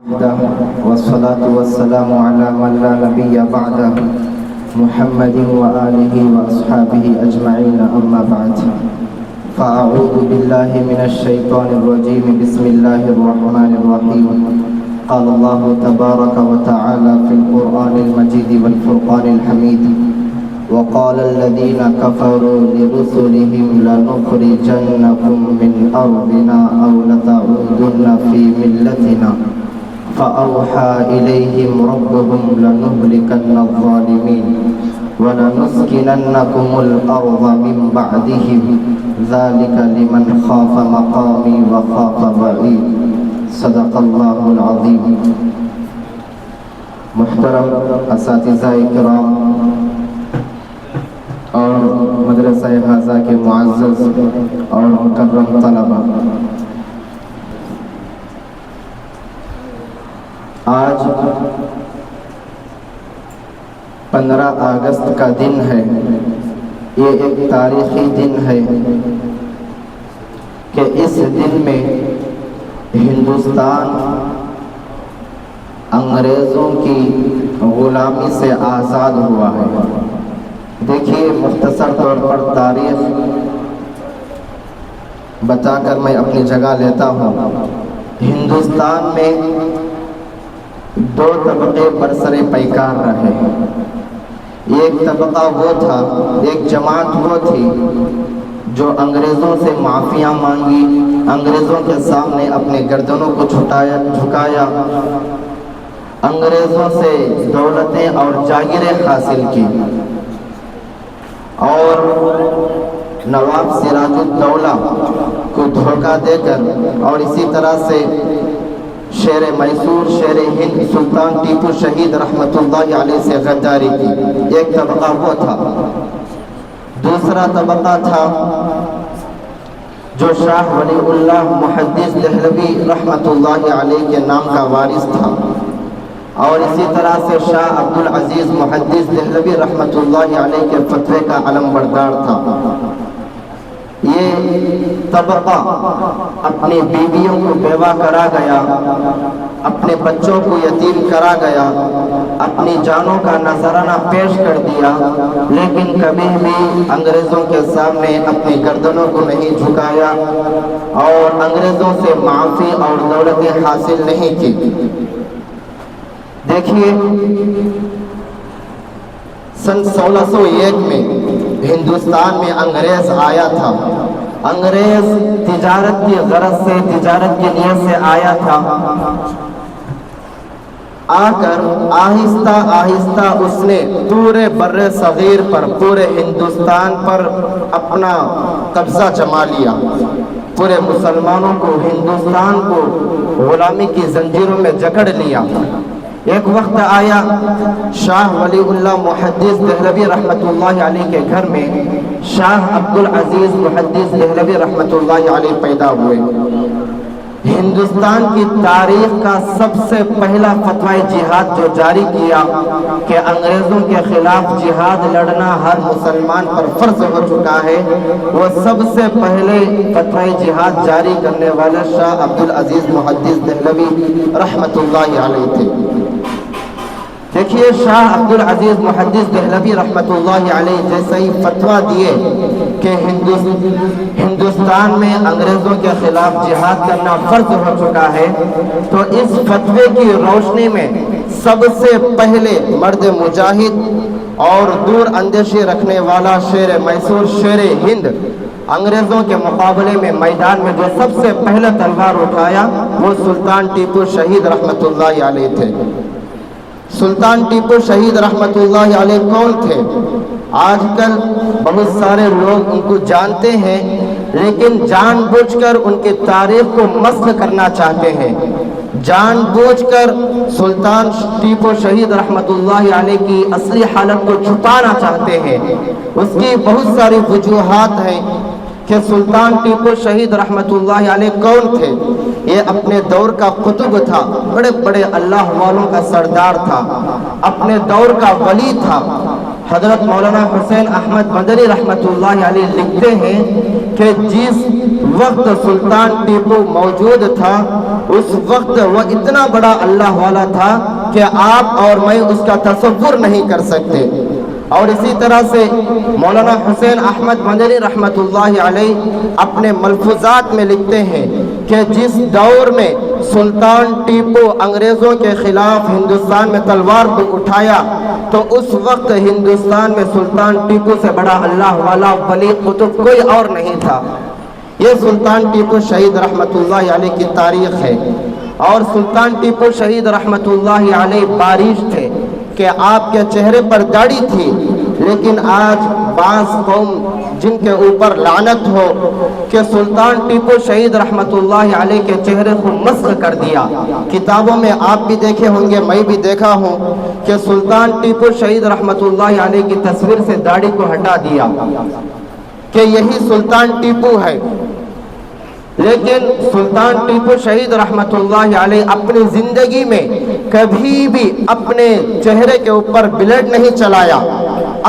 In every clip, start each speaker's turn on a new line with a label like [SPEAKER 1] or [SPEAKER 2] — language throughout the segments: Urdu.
[SPEAKER 1] والصلاة والسلام على من لا نبي بعده محمد وآله وأصحابه أجمعين أما بعد فأعوذ بالله من الشيطان الرجيم بسم الله الرحمن الرحيم قال الله تبارك وتعالى في القرآن المجيد والفرقان الحميد وقال الذين كفروا لرسلهم لنخرجنكم من أرضنا أو لتعودن في ملتنا فأوحى إليهم ربهم لنهلكن الظالمين ولنسكننكم الأرض من بعدهم ذلك لمن خاف مقامي وخاف وعيد صدق الله العظيم۔ محترم اساتذہ کرام اور مدرسہ حاضہ کے معزز اور مکرم طلبہ، آج 15 اگست کا دن ہے۔ یہ ایک تاریخی دن ہے کہ اس دن میں ہندوستان انگریزوں کی غلامی سے آزاد ہوا ہے۔ دیکھیے، مختصر طور پر تاریخ بتا کر میں اپنی جگہ لیتا ہوں۔ ہندوستان میں 2 طبقے برسر پیکار رہے۔ ایک طبقہ وہ تھا، ایک جماعت وہ تھی جو انگریزوں سے معافیاں مانگی، انگریزوں کے سامنے اپنے گردنوں کو جھکایا، انگریزوں سے دولتیں اور جاگیریں حاصل کی، اور نواب سراج الدولہ کو دھوکہ دے کر اور اسی طرح سے شیر میسور، شیر ہند سلطان ٹیپو شہید رحمت اللہ علیہ سے غداری کی۔ ایک طبقہ وہ تھا۔ دوسرا طبقہ تھا جو شاہ ولی اللہ محدث دہلوی رحمت اللہ علیہ کے نام کا وارث تھا، اور اسی طرح سے شاہ عبدالعزیز محدث دہلوی رحمت اللہ علیہ کے فتوے کا علم بردار تھا۔ یہ طبقہ اپنی بیویوں کو بیوہ کرا گیا، اپنے بچوں کو یتیم کرا گیا، اپنی جانوں کا نذرانہ پیش کر دیا، لیکن کبھی بھی انگریزوں کے سامنے اپنی گردنوں کو نہیں جھکایا اور انگریزوں سے معافی اور دولتیں حاصل نہیں کی۔ دیکھیے، سن 1601 میں ہندوستان میں انگریز آیا تھا۔ انگریز تجارت کی غرض سے، تجارت کی نیت سے آیا تھا۔ آ کر آہستہ آہستہ اس نے پورے بر صغیر پر، پورے ہندوستان پر اپنا قبضہ جما لیا۔ پورے مسلمانوں کو، ہندوستان کو غلامی کی زنجیروں میں جکڑ لیا۔ ایک وقت آیا، شاہ ولی اللہ محدث دہلوی رحمت اللہ علیہ کے گھر میں شاہ عبدالعزیز محدث دہلوی رحمت اللہ علیہ پیدا ہوئے۔ ہندوستان کی تاریخ کا سب سے پہلا فتوی جہاد جو جاری کیا کہ انگریزوں کے خلاف جہاد لڑنا ہر مسلمان پر فرض ہو چکا ہے، وہ سب سے پہلے فتوی جہاد جاری کرنے والے شاہ عبدالعزیز محدث دہلوی رحمت اللہ علیہ تھے۔ دیکھیے، شاہ عبدالعزیز محدث دہلوی رحمت اللہ علیہ جیسے ہی فتویٰ دیے کہ ہندوستان میں انگریزوں کے خلاف جہاد کرنا فرض ہو چکا ہے، تو اس فتوے کی روشنی میں سب سے پہلے مرد مجاہد اور دور اندیشی رکھنے والا شیر میسور، شیر ہند، انگریزوں کے مقابلے میں میدان میں جو سب سے پہلے تلوار اٹھایا وہ سلطان ٹیپو شہید رحمت اللہ علیہ تھے۔ سلطان ٹیپو شہید رحمت اللہ علیہ کون تھے؟ آج کل بہت سارے لوگ ان کو جانتے ہیں، لیکن جان بوجھ کر ان کی تاریخ کو مسخ کرنا چاہتے ہیں، جان بوجھ کر سلطان ٹیپو شہید رحمت اللہ علیہ کی اصلی حالت کو چھپانا چاہتے ہیں۔ اس کی بہت ساری وجوہات ہیں کہ سلطان ٹیپو شہید رحمت اللہ علیہ کون تھے۔ یہ اپنے دور کا قطب تھا، بڑے بڑے اللہ والوں کا سردار تھا، اپنے دور کا ولی تھا، حضرت مولانا حسین احمد مدنی رحمۃ اللہ علیہ لکھتے ہیں کہ جس وقت سلطان ٹیپو موجود تھا اس وقت وہ اتنا بڑا اللہ والا تھا کہ آپ اور میں اس کا تصور نہیں کر سکتے۔ اور اسی طرح سے مولانا حسین احمد مدنی رحمۃ اللہ علیہ اپنے ملفوظات میں لکھتے ہیں کہ جس دور میں سلطان ٹیپو انگریزوں کے خلاف ہندوستان میں تلوار کو اٹھایا تو اس وقت ہندوستان میں سلطان ٹیپو سے بڑا اللہ والا ولی قطب کوئی اور نہیں تھا۔ یہ سلطان ٹیپو شہید رحمۃ اللہ علیہ کی تاریخ ہے۔ اور سلطان ٹیپو شہید رحمۃ اللہ علیہ بارش تھے کہ آپ کے چہرے پر داڑھی تھی، لیکن آج بعض قوم جن کے اوپر لعنت ہو کہ سلطان ٹیپو شہید رحمۃ اللہ علیہ کے چہرے کو مسخ کر دیا۔ کتابوں میں آپ بھی دیکھے ہوں گے، میں بھی دیکھا ہوں کہ سلطان ٹیپو شہید رحمۃ اللہ علیہ کی تصویر سے داڑھی کو ہٹا دیا کہ یہی سلطان ٹیپو ہے۔ لیکن سلطان ٹیپو شہید رحمۃ اللہ علیہ اپنی زندگی میں کبھی بھی اپنے چہرے کے اوپر بلیڈ نہیں چلایا،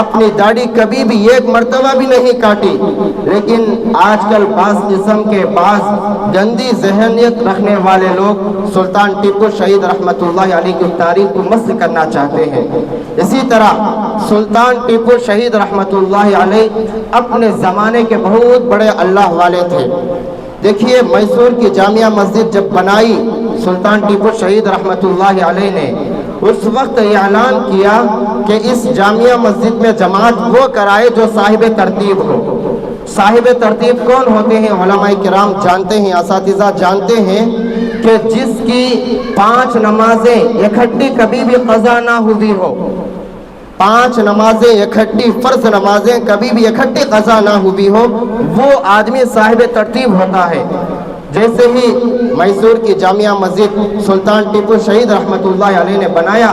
[SPEAKER 1] اپنی داڑھی کبھی بھی ایک مرتبہ بھی نہیں کاٹی۔ لیکن آج کل بعض قسم کے بعض گندی ذہنیت رکھنے والے لوگ سلطان ٹیپو شہید رحمۃ اللہ علیہ کی تاریخ کو مسخ کرنا چاہتے ہیں۔ اسی طرح سلطان ٹیپو شہید رحمۃ اللہ علیہ اپنے زمانے کے بہت بڑے اللہ والے تھے۔ دیکھیے میسور کی جامعہ مسجد جب بنائی سلطان ٹیپو شہید رحمۃ اللہ علیہ نے، اس وقت اعلان کیا کہ اس جامعہ مسجد میں جماعت وہ کرائے جو صاحب ترتیب ہو۔ صاحب ترتیب کون ہوتے ہیں؟ علماء کرام جانتے ہیں، اساتذہ جانتے ہیں کہ جس کی 5 نمازیں اکٹھی کبھی بھی قضا نہ ہوئی ہو، 5 نمازیں اکٹھی فرض نمازیں کبھی بھی اکٹھی قضا نہ ہوئی ہو، وہ آدمی صاحب ترتیب ہوتا ہے۔ جیسے ہی میسور کی جامعہ مسجد سلطان ٹیپو شہید رحمۃ اللہ علیہ نے بنایا،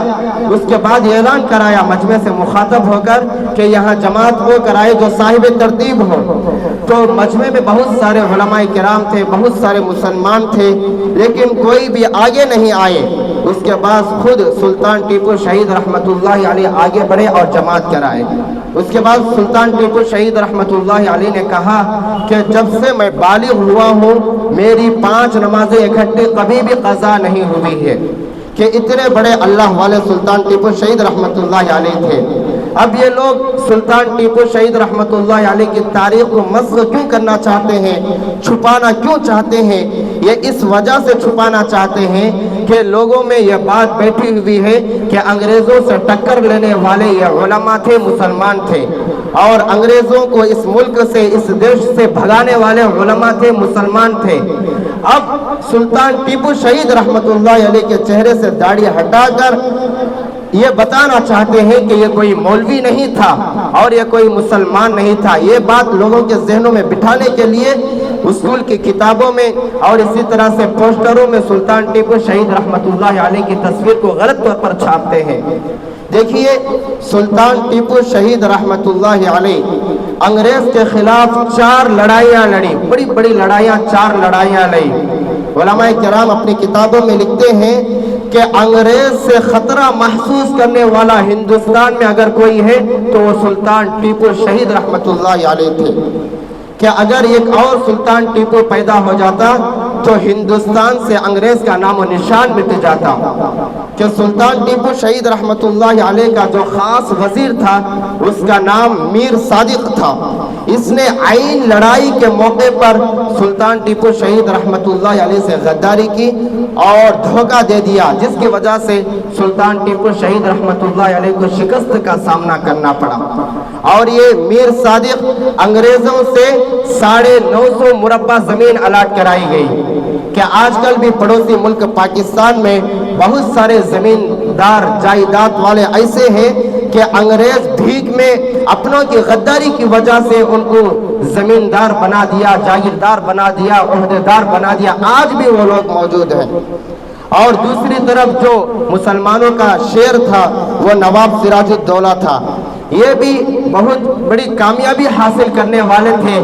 [SPEAKER 1] اس کے بعد اعلان کرایا مجمع سے مخاطب ہو کر کہ یہاں جماعت وہ کرائے جو صاحب ترتیب ہو۔ تو مجمع میں بہت سارے علماء کرام تھے، بہت سارے مسلمان تھے، لیکن کوئی بھی آگے نہیں آئے۔ اس کے بعد خود سلطان ٹیپو شہید رحمۃ اللہ علیہ آگے بڑھے اور جماعت کرائے۔ اس کے بعد سلطان ٹیپو شہید رحمۃ اللہ علیہ نے کہا کہ جب سے میں بالغ ہوا ہوں میری 5 نمازیں اکٹھے کبھی بھی قضا نہیں ہوئی ہے۔ کہ اتنے بڑے اللہ والے سلطان ٹیپو شہید رحمۃ اللہ علیہ تھے۔ اب یہ لوگ سلطان ٹیپو شہید رحمۃ اللہ علیہ کی تاریخ کو مسخ کیوں کرنا چاہتے ہیں، چھپانا کیوں چاہتے ہیں؟ یہ اس وجہ سے چھپانا چاہتے ہیں کہ لوگوں میں یہ بات بیٹھی ہوئی ہے کہ انگریزوں سے ٹکر لینے والے یہ علماء تھے، مسلمان تھے، اور انگریزوں کو اس ملک سے، اس دیش سے بھگانے والے علماء تھے، مسلمان تھے۔ اب سلطان ٹیپو شہید رحمۃ اللہ علیہ کے چہرے سے داڑھی ہٹا کر یہ بتانا چاہتے ہیں کہ یہ کوئی مولوی نہیں تھا اور یہ کوئی مسلمان نہیں تھا۔ یہ بات لوگوں کے ذہنوں میں بٹھانے کے لیے اسکول کی کتابوں میں اور اسی طرح سے پوسٹروں میں سلطان ٹیپو شہید رحمۃ اللہ علیہ کی تصویر کو غلط طور پر چھاپتے ہیں۔ دیکھیے سلطان ٹیپو شہید رحمۃ اللہ علیہ انگریز کے خلاف 4 لڑائیاں لڑی، بڑی بڑی لڑائیاں، 4 لڑائیاں لڑی۔ علماء کرام اپنی کتابوں میں لکھتے ہیں کہ انگریز سے خطرہ محسوس کرنے والا ہندوستان میں اگر کوئی ہے تو وہ سلطان ٹیپو شہید رحمۃ اللہ علیہ تھے۔ کہ اگر ایک اور سلطان ٹیپو پیدا ہو جاتا تو ہندوستان سے انگریز کا نام و نشان مٹ جاتا۔ کہ سلطان ٹیپو شہید رحمۃ اللہ علیہ کا جو خاص وزیر تھا اس کا نام میر صادق تھا۔ اس نے عین لڑائی کے موقع پر سلطان ٹیپو شہید رحمۃ اللہ علیہ سے غداری کی اور دھوکہ دے دیا، جس کی وجہ سے سلطان ٹیپو شہید رحمۃ اللہ علیہ کو شکست کا سامنا کرنا پڑا۔ اور یہ میر صادق انگریزوں سے 950 مربع زمین الاٹ کرائی گئی۔ کہ آج کل بھی پڑوسی ملک پاکستان میں بہت سارے زمیندار جائیداد والے ایسے ہیں کہ انگریز بھیک میں اپنوں کی غداری کی وجہ سے ان کو زمیندار بنا دیا، جاگیردار بنا دیا، عہدیدار بنا دیا، آج بھی وہ لوگ موجود ہیں۔ اور دوسری طرف جو مسلمانوں کا شیر تھا وہ نواب سراج الدولہ تھا، یہ بھی بہت بڑی کامیابی حاصل کرنے والے تھے،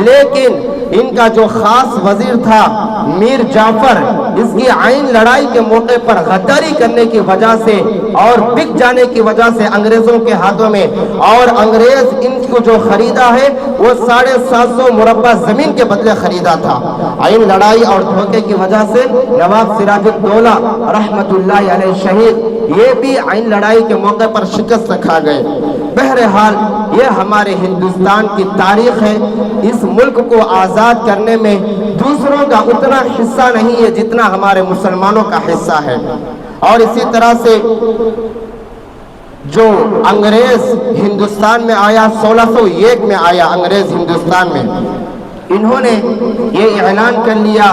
[SPEAKER 1] لیکن ان کا جو خاص وزیر تھا میر جعفر، اس کی عین لڑائی کے موقع پر غداری کرنے کی وجہ سے اور بک جانے کی وجہ سے انگریزوں کے ہاتھوں میں، اور انگریز ان کو جو خریدا ہے وہ 750 مربع زمین کے بدلے خریدا تھا۔ عین لڑائی اور دھوکے کی وجہ سے نواب سراج الدولہ رحمت اللہ علیہ شہید یہ بھی عین لڑائی کے موقع پر شکست کھا گئے۔ بہرحال یہ ہمارے ہندوستان کی تاریخ ہے۔ اس ملک کو آزاد کرنے میں دوسروں کا اتنا حصہ نہیں ہے جتنا ہمارے مسلمانوں کا حصہ ہے۔ اور اسی طرح سے جو انگریز ہندوستان میں آیا، 1601 میں آیا انگریز ہندوستان میں، انہوں نے یہ اعلان کر لیا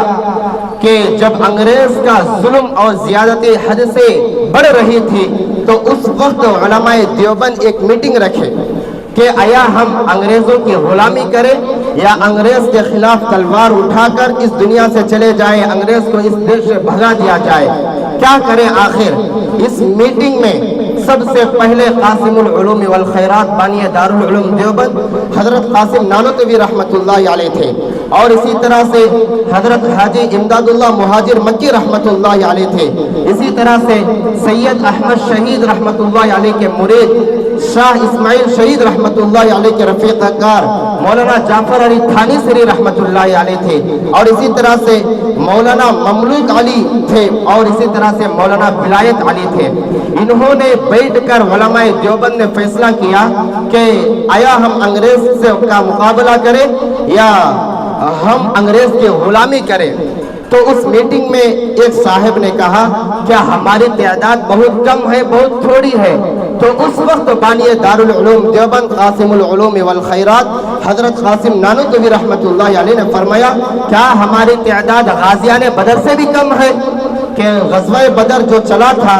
[SPEAKER 1] کہ جب انگریز کا ظلم اور زیادتی حد سے بڑھ رہی تھی تو اس وقت علماء دیوبند ایک میٹنگ رکھے کہ آیا ہم انگریزوں کی غلامی کریں یا انگریز کے خلاف تلوار اٹھا کر اس دنیا سے چلے جائیں، انگریز کو اس دیش سے بھگا دیا جائے، کیا کریں آخر۔ اس میٹنگ میں سب سے پہلے قاسم العلوم والخیرات بانی دارالعلوم دیوبند حضرت قاسم نانوتوی رحمت اللہ علیہ تھے، اور اسی طرح سے حضرت حاجی امداد اللہ مہاجر مکی رحمت اللہ علیہ تھے، اسی طرح سے سید احمد شہید رحمت اللہ علیہ کے مرید شاہ اسماعیل شہید رحمت اللہ علیہ کے رفیق کار مولانا جعفر علی تھانی سری رحمت اللہ علیہ تھے، اور اسی طرح سے مولانا مملوک علی تھے، اور اسی طرح سے مولانا ولایت علی تھے۔ انہوں نے بیٹھ کر علماء دیوبند نے فیصلہ کیا کہ آیا ہم انگریز سے کا مقابلہ کریں یا ہم انگریز کی غلامی کریں۔ تو اس میٹنگ میں ایک صاحب نے کہا کیا ہماری تعداد بہت کم ہے، بہت تھوڑی ہے؟ تو اس وقت بانی دارالعلوم دیوبند قاسم العلوم والخیرات حضرت قاسم نانوتوی رحمت اللہ علیہ نے فرمایا کیا ہماری تعداد غازیان بدر سے بھی کم ہے؟ کہ غزوہ بدر جو چلا تھا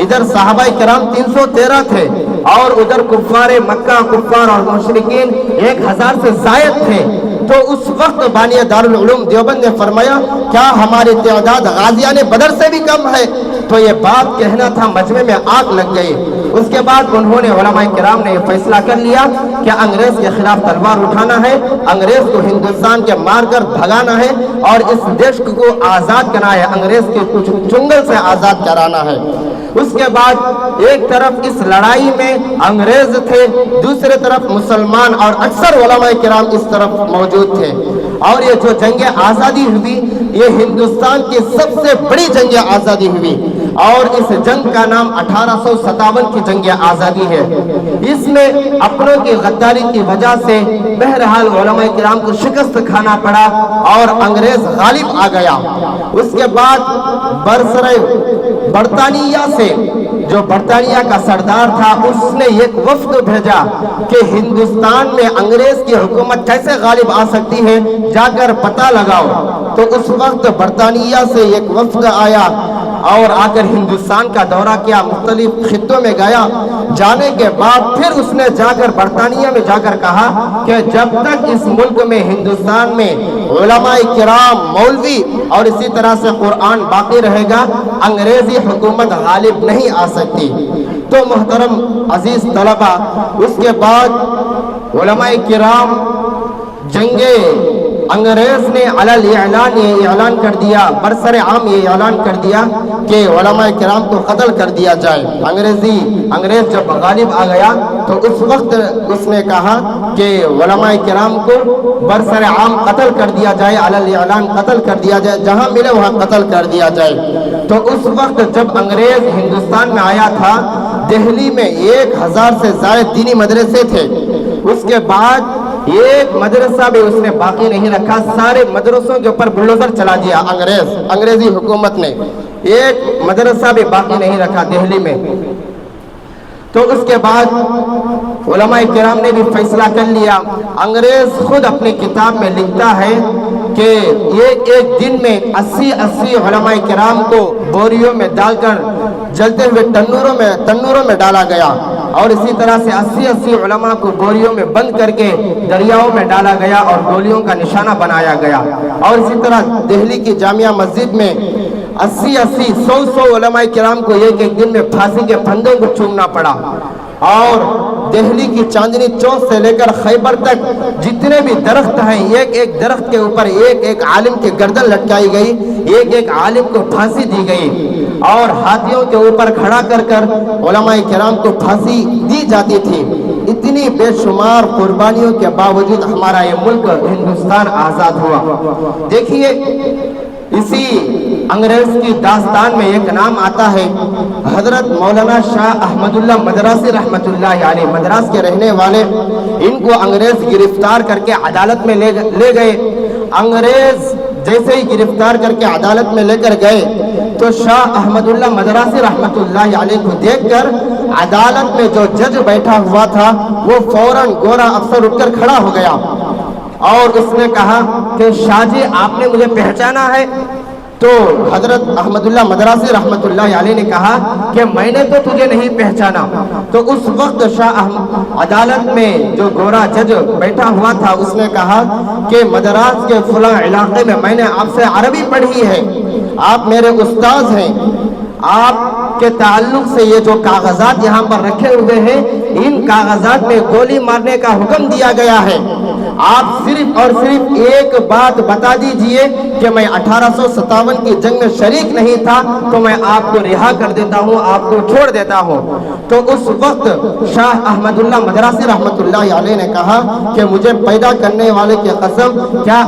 [SPEAKER 1] ادھر صحابہ کرام 313 تھے اور ادھر کفار مکہ کفار اور مشرکین 1000 سے زائد تھے۔ تو اس وقت بانی دارالعلوم دیوبند نے فرمایا کیا ہماری تعداد غازیان بدر سے بھی کم ہے؟ تو یہ بات کہنا تھا، مجمع میں آگ لگ گئی۔ اس کے بعد انہوں نے علماء کرام نے یہ فیصلہ کر لیا کہ انگریز کے خلاف تلوار اٹھانا ہے، انگریز کو ہندوستان کے مار کر بھگانا ہے اور اس دیش کو آزاد کرنا ہے، انگریز کے کچھ چنگل سے آزاد کرانا ہے۔ اس کے بعد ایک طرف اس لڑائی میں انگریز تھے، دوسرے طرف مسلمان اور اکثر علماء کرام اس طرف موجود تھے، اور یہ جو جنگ آزادی ہوئی یہ ہندوستان کی سب سے بڑی جنگ آزادی ہوئی، اور اس جنگ کا نام 1857 کی جنگ آزادی ہے۔ اس میں اپنوں کی غداری کی وجہ سے بہرحال علماء کرام کو شکست کھانا پڑا اور انگریز غالب آ گیا۔ اس کے بعد برسر برطانیہ سے جو برطانیہ کا سردار تھا اس نے ایک وفد بھیجا کہ ہندوستان میں انگریز کی حکومت کیسے غالب آ سکتی ہے، جا کر پتہ لگاؤ۔ تو اس وقت برطانیہ سے ایک وفد آیا اور آ کر ہندوستان کا دورہ کیا، مختلف خطوں میں گیا۔ جانے کے بعد پھر اس نے جا کر برطانیہ میں جا کر کہا کہ جب تک اس ملک میں ہندوستان میں علماء کرام مولوی اور اسی طرح سے قرآن باقی رہے گا انگریزی حکومت غالب نہیں آ سکتی۔ تو محترم عزیز طلبہ، اس کے بعد علماء کرام جنگ انگریز نے علی اعلان یہ اعلان کر دیا، برسر عام یہ اعلان کر دیا کہ علماء کرام کو قتل کر دیا جائے۔ انگریز جب غالب آ گیا تو اس وقت اس نے کہا کہ علماء کرام کو برسر عام قتل کر دیا جائے، علی اعلان قتل کر دیا جائے، جہاں ملے وہاں قتل کر دیا جائے۔ تو اس وقت جب انگریز ہندوستان میں آیا تھا دہلی میں 1000 سے زائد دینی مدرسے تھے۔ اس کے بعد ایک مدرسہ بھی اس نے باقی نہیں رکھا، سارے مدرسوں کے اوپر بلڈوزر چلا دیا انگریزی حکومت نے، ایک مدرسہ بھی باقی نہیں رکھا دہلی میں۔ تو اس کے بعد علماء کرام نے بھی فیصلہ کر لیا، انگریز خود اپنی کتاب میں لکھتا ہے کہ ایک دن میں 80 علماء کرام کو بوریوں میں ڈال کر جلتے ہوئے تنوروں میں ڈالا گیا، اور اسی طرح سے 80 علماء کو بوریوں میں بند کر کے دریاؤں میں ڈالا گیا اور گولیوں کا نشانہ بنایا گیا۔ اور اسی طرح دہلی کی جامعہ مسجد میں 100 علماء کرام کو ایک دن میں پھانسی کے پھندوں کو چومنا پڑا۔ اور دہلی کی چاندنی چوک سے لے کر خیبر تک جتنے بھی درخت ہیں، ایک ایک درخت کے اوپر ایک ایک عالم کی گردن لٹکائی گئی، ایک ایک عالم کو پھانسی دی گئی، اور ہاتھیوں کے اوپر کھڑا کر کر علماء کرام کو پھانسی دی جاتی تھی۔ اتنی بے شمار قربانیوں کے باوجود ہمارا یہ ملک ہندوستان آزاد ہوا۔ دیکھیے اسی انگریز کی داستان میں ایک نام آتا ہے، حضرت مولانا شاہ احمد اللہ مدراسی رحمت اللہ علیہ، مدراس کے رہنے والے، ان کو انگریز گرفتار کر کے عدالت میں لے گئے۔ انگریز جیسے ہی گرفتار کر کے عدالت میں لے کر گئے تو شاہ احمد اللہ مدراسی رحمت اللہ علیہ کو دیکھ کر عدالت میں جو جج بیٹھا ہوا تھا وہ فوراً گورا افسر اٹھ کر کھڑا ہو گیا اور اس نے کہا کہ شاہ جی آپ نے مجھے پہچانا ہے؟ تو حضرت احمد اللہ مدراسی رحمت اللہ علیہ نے کہا کہ میں نے تو تجھے نہیں پہچانا۔ تو اس وقت شاہ عدالت میں جو گورا جج بیٹھا ہوا تھا اس نے کہا کہ مدراس کے فلاں علاقے میں نے آپ سے عربی پڑھی ہے، آپ میرے استاذ ہیں، آپ کے تعلق سے یہ جو کاغذات یہاں پر رکھے ہوئے ہیں ان کاغذات میں گولی مارنے کا حکم دیا گیا ہے، آپ صرف اور صرف ایک بات بتا دیجئے کہ میں 1857 کی جنگ میں شریک نہیں تھا تو میں آپ کو رہا کر دیتا ہوں، آپ کو چھوڑ دیتا ہوں۔ تو اس وقت شاہ احمد اللہ مدراسی رحمت اللہ علیہ نے کہا کہ مجھے پیدا کرنے والے کی قسم، کیا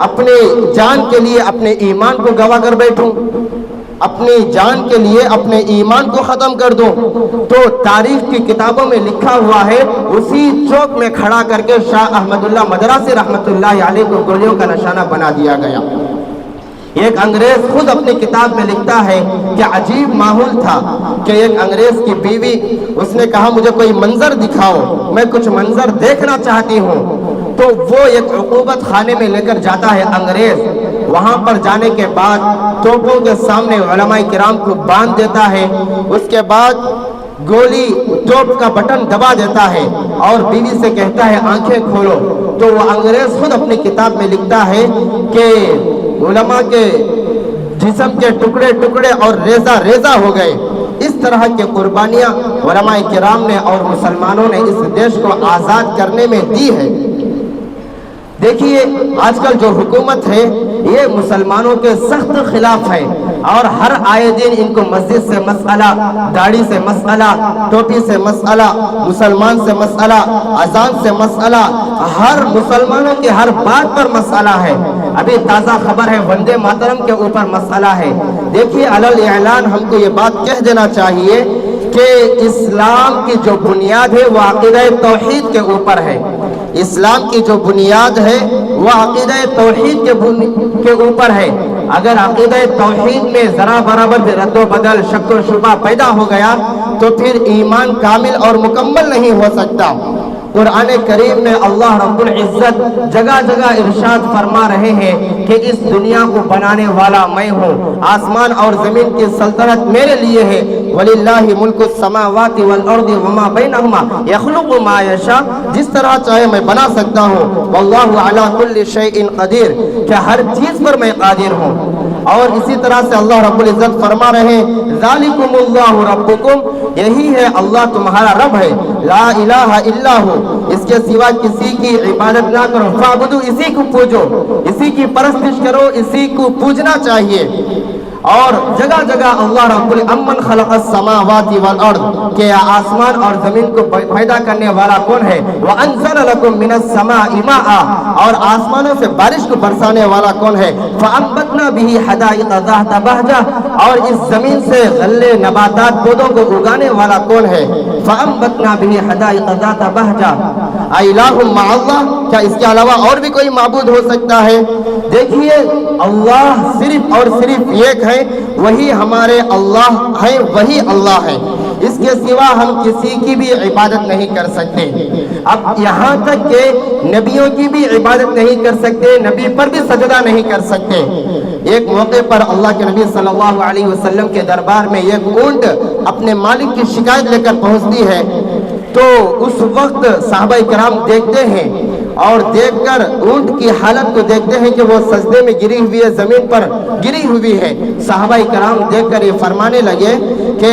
[SPEAKER 1] اپنے جان کے لیے اپنے ایمان کو گوا کر بیٹھوں، اپنی جان کے لیے اپنے ایمان کو ختم کر دوں؟ تو تاریخ کی کتابوں میں لکھا ہوا ہے اسی چوک میں کھڑا کر کے شاہ احمد اللہ مدراسی رحمت اللہ علیہ کو گولیوں کا نشانہ بنا دیا گیا۔ ایک انگریز خود اپنی کتاب میں لکھتا ہے کہ عجیب ماحول تھا کہ ایک انگریز کی بیوی، اس نے کہا مجھے کوئی منظر دکھاؤ، میں کچھ منظر دیکھنا چاہتی ہوں۔ تو وہ ایک عقوبت خانے میں لے کر جاتا ہے انگریز، وہاں پر جانے کے بعد توپوں کے سامنے علماء کرام کو باندھ دیتا ہے، اس کے بعد گولی توپ کا بٹن دبا دیتا ہے اور بیوی سے کہتا ہے آنکھیں کھولو۔ تو وہ انگریز خود اپنی کتاب میں لکھتا ہے کہ علماء کے جسم کے ٹکڑے ٹکڑے اور ریزہ ریزہ ہو گئے۔ اس طرح کی قربانیاں علماء کرام نے اور مسلمانوں نے اس دیش کو آزاد کرنے میں دی ہے۔ دیکھیے آج کل جو حکومت ہے یہ مسلمانوں کے سخت خلاف ہے، اور ہر آئے دن ان کو مسجد سے مسئلہ، داڑھی سے مسئلہ، ٹوپی سے مسئلہ، مسلمان سے مسئلہ، اذان سے مسئلہ، ہر مسلمانوں کے ہر بات پر مسئلہ ہے۔ ابھی تازہ خبر ہے وندے ماترم کے اوپر مسئلہ ہے۔ دیکھیے علل اعلان ہم کو یہ بات کہہ دینا چاہیے کہ اسلام کی جو بنیاد ہے وہ عقیدہ توحید کے اوپر ہے۔ اسلام کی جو بنیاد ہے وہ عقیدہ توحید کے اوپر ہے۔ اگر عقیدہ توحید میں ذرا برابر بھی رد و بدل، شک و شبہ پیدا ہو گیا تو پھر ایمان کامل اور مکمل نہیں ہو سکتا۔ قرآن کریم میں اللہ رب العزت جگہ جگہ ارشاد فرما رہے ہیں کہ اس دنیا کو بنانے والا میں ہوں، آسمان اور زمین کی سلطنت میرے لیے ہے۔ وَلِلَّهِ مُلْكُ السَّمَاوَاتِ وَالْأَرْضِ وَمَا بَيْنَهُمَا يَخْلُقُ مَا يَشَاءُ، جس طرح چاہے میں بنا سکتا ہوں۔ وَاللَّهُ عَلَى كُلِّ شَيْءٍ قَدِيرٌ، کہ ہر چیز پر میں قادر ہوں۔ اور اسی طرح سے اللہ رب العزت فرما رہے ہیں ذَلِكُمُ اللَّهُ رَبُّكُمْ، یہی ہے اللہ تمہارا رب ہے، لا الہ الا ہو، اس کے سوا کسی کی عبادت نہ کرو، فَاعْبُدُوا، اسی کو پوجو، اسی کی پرستش کرو، اسی کو پوجنا چاہیے۔ اور جگہ جگہ اللہ رب العزت خلق السماوات والارض، کہ آسمان اور زمین کو پیدا کرنے والا کون ہے؟ وَأَنزَلَ لَكُم مِّنَ السَّمَاءِ مَاءً، اور آسمانوں سے بارش کو برسانے والا کون ہے؟ فَأَنبَتْنَا بِهِ حَدَائِقَ ذَاتَ بَهْجَةٍ، اور اس زمین سے غلے نباتات پودوں کو اگانے والا کون ہے؟ فَأَنبَتْنَا بِهِ حَدَائِقَ ذَاتَ بَهْجَةٍ، اِلَٰهٌ مَّعَ اللَّهِ، کیا اس کے علاوہ اور بھی کوئی معبود ہو سکتا ہے؟ دیکھیے اللہ صرف اور صرف ایک ہے، وہی ہمارے اللہ ہیں، وہی اللہ ہے، اس کے سوا ہم کسی کی بھی عبادت نہیں کر سکتے۔ اب یہاں تک کہ نبیوں کی بھی عبادت نہیں کر سکتے، نبی پر بھی سجدہ نہیں کر سکتے۔ ایک موقع پر اللہ کے نبی صلی اللہ علیہ وسلم کے دربار میں ایک اونٹ اپنے مالک کی شکایت لے کر پہنچتی ہے، تو اس وقت صحابہ کرام دیکھتے ہیں اور دیکھ کر اونٹ کی حالت کو دیکھتے ہیں کہ وہ سجدے میں گری ہوئی ہے، زمین پر گری ہوئی ہے۔ صحابہ کرام دیکھ کر یہ فرمانے لگے کہ